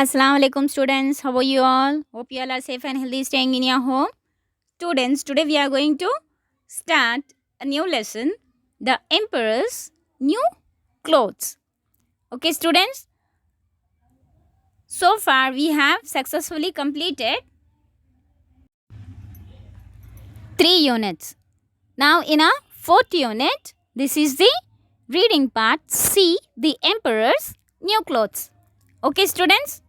Assalamu alaikum students. How are you all? Hope you all are safe and healthy staying in your home. Students, today we are going to start a new lesson, the Emperor's New Clothes. Okay students, so far we have successfully completed 3 units. Now in our 4th unit, this is the reading part, See the Emperor's New Clothes. Okay students,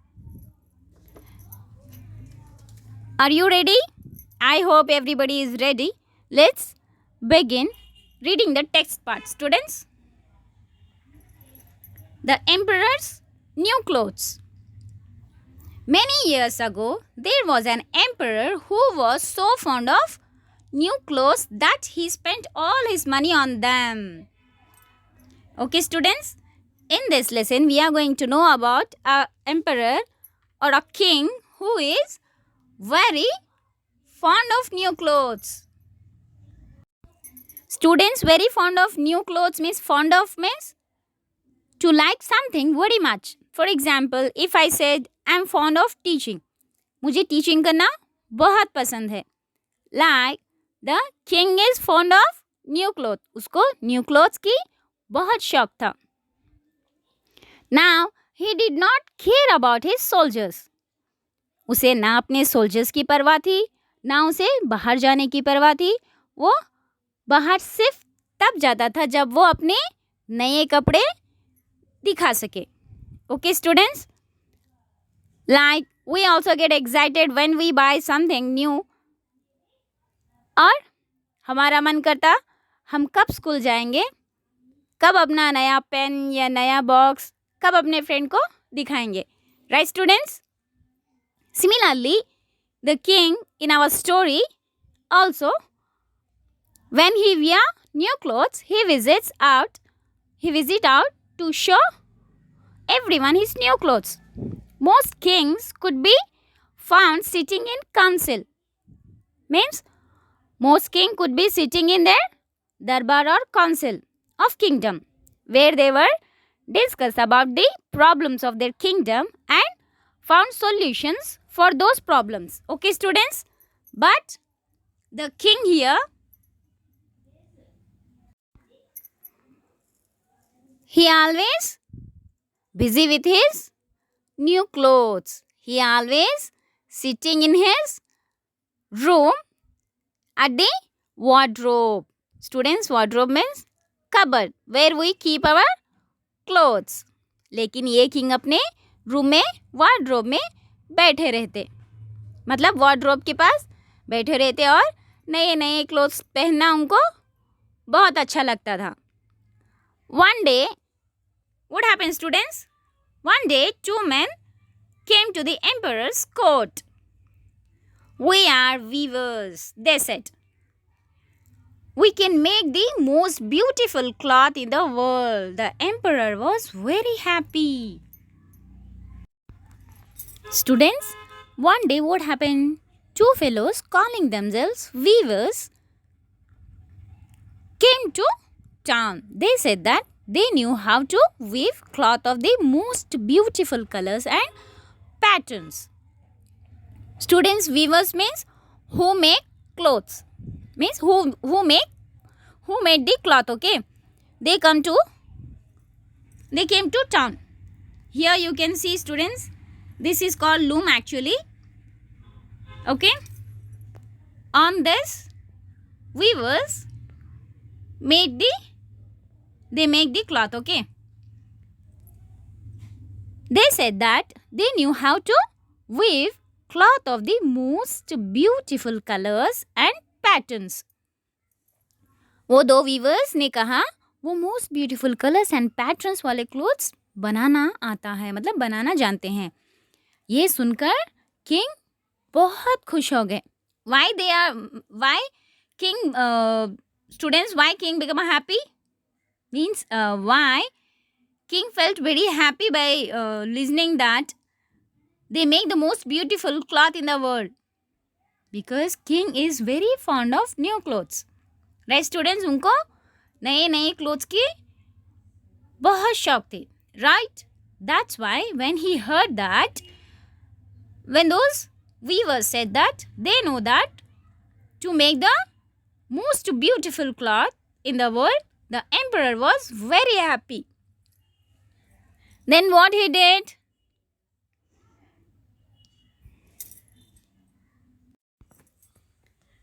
are you ready? I hope everybody is ready. Let's begin reading the text part. Students, the Emperor's New Clothes. Many years ago, there was an emperor who was so fond of new clothes that he spent all his money on them. Okay students, in this lesson we are going to know about an emperor or a king who is very fond of new clothes. Students, very fond of new clothes means to like something very much. For example, if I said I am fond of teaching, मुझे teaching करना बहुत पसंद है. Like the king is fond of new clothes. उसको new clothes की बहुत शौक था. Now he did not care about his soldiers. उसे ना अपने soldiers की परवाह थी, ना उसे बाहर जाने की परवाह थी. वो बाहर सिर्फ तब जाता था जब वो अपने नए कपड़े दिखा सके. Okay students, like we also get excited when we buy something new. और हमारा मन करता हम कब स्कूल जाएंगे, कब अपना नया पेन या नया बॉक्स कब अपने फ्रेंड को दिखाएंगे. Right students? Similarly, the king in our story also, when he wear new clothes, he visit out to show everyone his new clothes. Most kings could be found sitting in council. Means most king could be sitting in their darbar or council of kingdom, where they were discuss about the problems of their kingdom and found solutions for those problems. Okay students, but the king here, he always busy with his new clothes. He always sitting in his room at the wardrobe. Students, wardrobe means cupboard where we keep our clothes. लेकिन ये king अपने room में wardrobe में बैठे रहते, मतलब wardrobe के पास बैठे रहते और नए नए क्लोथ्स पहनना उनको बहुत अच्छा लगता था. One day, what happened students? One day, 2 men came to the emperor's court. We are weavers, they said. We can make the most beautiful cloth in the world. The emperor was very happy. Students, one day what happened? 2 fellows calling themselves weavers came to town. They said that they knew how to weave cloth of the most beautiful colors and patterns. Students, weavers means who make clothes. Means who made the cloth. Okay, they came to town. Here you can see students, this is called loom actually. Okay, on this weavers make the cloth. Okay, they said that they knew how to weave cloth of the most beautiful colors and patterns. वो 2 viewers ने कहा वो most beautiful colours and patterns वाले clothes बनाना आता है, मतलब बनाना जानते हैं. ये सुनकर किंग बहुत खुश हो गए. Why king become happy? Means why king felt very happy by listening that they make the most beautiful cloth in the world. Because king is very fond of new clothes. Right students, उनको नए नए clothes की बहुत शौक थी. Right? That's why when he heard that When those weavers said that they know that to make the most beautiful cloth in the world, the emperor was very happy. Then what he did?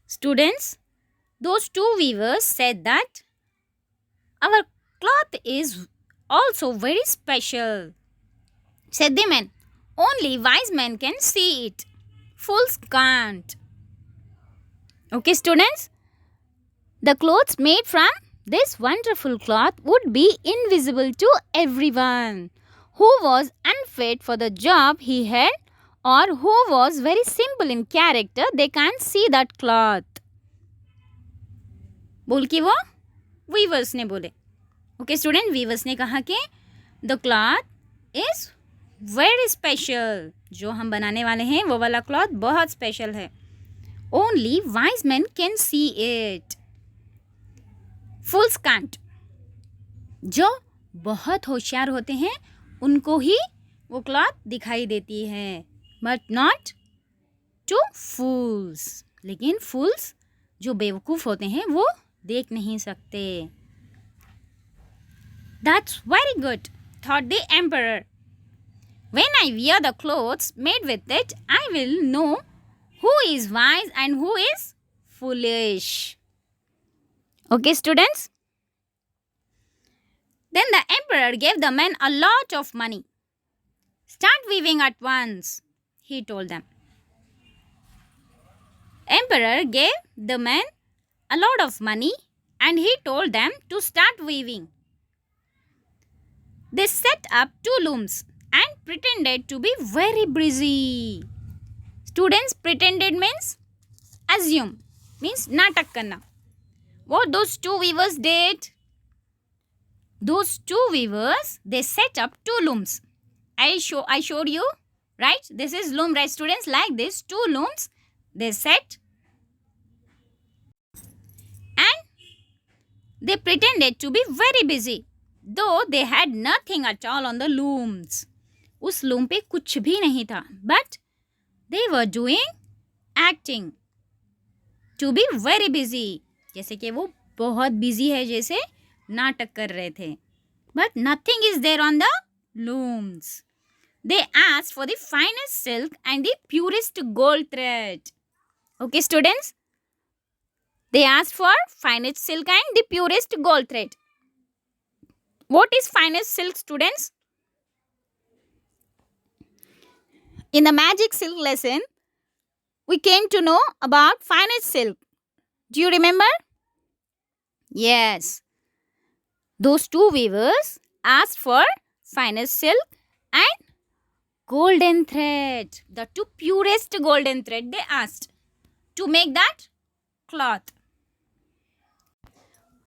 Students, those two weavers said that our cloth is also very special. Said the men, only wise men can see it. Fools can't. Okay, students, the clothes made from this wonderful cloth would be invisible to everyone who was unfit for the job he had or who was very simple in character. They can't see that cloth. बोल के वो viewers ने बोले. Okay student, viewers ने कहा कि the cloth is very special. जो हम बनाने वाले हैं वो वाला क्लॉथ बहुत स्पेशल है. Only wise man can see it. Fools can't. जो बहुत होशियार होते हैं उनको ही वो क्लॉथ दिखाई देती है, बट नॉट टू फूल्स. लेकिन फूल्स जो बेवकूफ़ होते हैं वो देख नहीं सकते. That's very good, thought the emperor. When I wear the clothes made with it, I will know who is wise and who is foolish. Okay, students? Then the emperor gave the men a lot of money. Start weaving at once, he told them. Emperor gave the men a lot of money and he told them to start weaving. They set up 2 looms and pretended to be very busy. Students, pretended means assume, means natak karna. What those 2 weavers did? Those 2 weavers, they set up 2 looms. I showed you, right? This is loom, right students? Like this, 2 looms they set and they pretended to be very busy, though they had nothing at all on the looms. उस loom पे कुछ भी नहीं था, but they were doing acting to be very busy. जैसे कि वो बहुत बिजी है, जैसे नाटक कर रहे थे. But nothing is there on the looms. They asked for the finest silk and the purest gold thread. Okay, students? They asked for finest silk and the purest gold thread. What is finest silk, students? In the magic silk lesson, we came to know about finest silk. Do you remember? Yes. Those 2 weavers asked for finest silk and golden thread. The 2 purest golden thread they asked to make that cloth.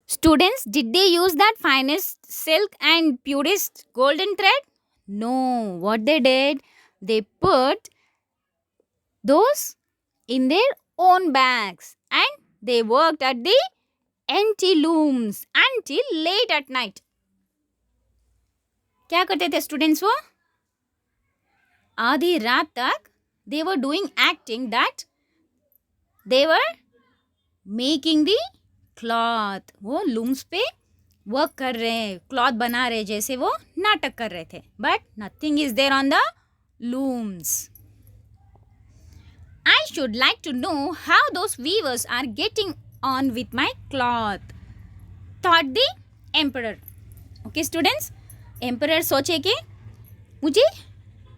Students, did they use that finest silk and purest golden thread? No. What they did, they put those in their own bags and they worked at the empty looms until late at night. क्या करते थे students वो? आधी रात तक they were doing acting that they were making the cloth. वो looms पे work कर रहे हैं, क्लॉथ बना रहे, जैसे वो नाटक कर रहे थे. But nothing is there on the looms. I should like to know how those weavers are getting on with my cloth, thought the emperor. Okay students, emperor सोचे कि मुझे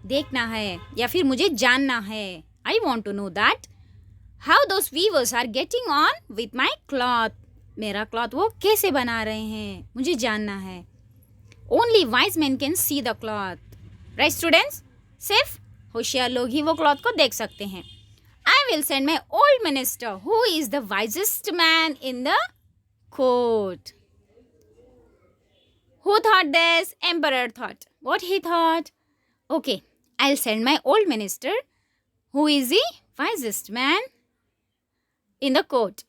देखना है या फिर मुझे जानना है. I want to know that how those weavers are getting on with my cloth. मेरा क्लॉथ वो कैसे बना रहे हैं, मुझे जानना है. Only wise men can see the cloth. Right students? सिर्फ होशियार लोग ही वो क्लॉथ को देख सकते हैं. I will send my old minister, who is the wisest man in the court. Who thought this? Emperor thought. What he thought? Okay, I'll send my old minister, who is the wisest man in the court.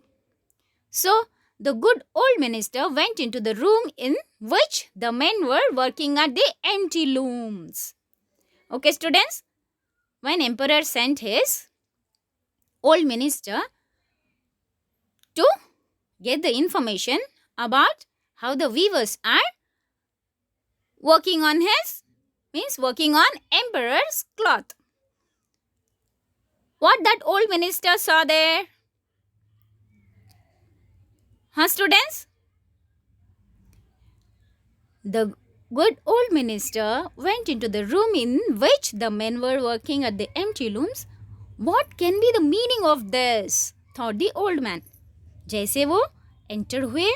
So, the good old minister went into the room in which the men were working at the empty looms. Okay, students? when emperor sent his old minister to get the information about how the weavers are working on emperor's cloth. What that old minister saw there? Huh, students? The good old minister went into the room in which the men were working at the empty looms. What can be the meaning of this? Thought the old man. जैसे वो enter हुए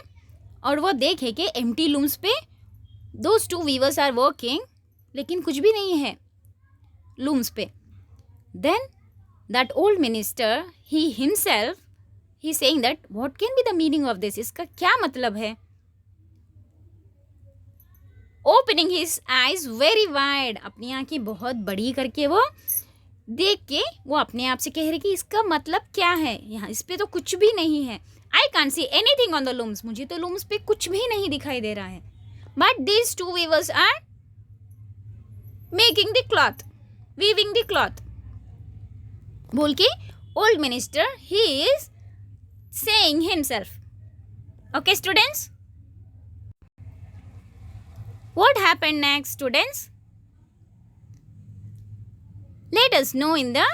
और वो देखे कि empty looms पे those two weavers are working, लेकिन कुछ भी नहीं है लूम्स पे. Then that old minister he himself he saying that what can be the meaning of this, इसका क्या मतलब है. Opening his eyes very wide, अपनी आंखें बहुत बड़ी करके वो देख के वो अपने आप से कह रहे कि इसका मतलब क्या है, यहाँ इस पे तो कुछ भी नहीं है. I can't see anything on the looms, मुझे तो लूम्स पे कुछ भी नहीं दिखाई दे रहा है. But these two weavers are making the cloth, weaving the cloth. बोल के old minister he is saying himself. Okay students, what happened next, students? Let us know in the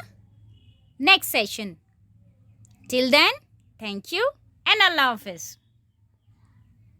next session. Till then, thank you and Allah Hafiz.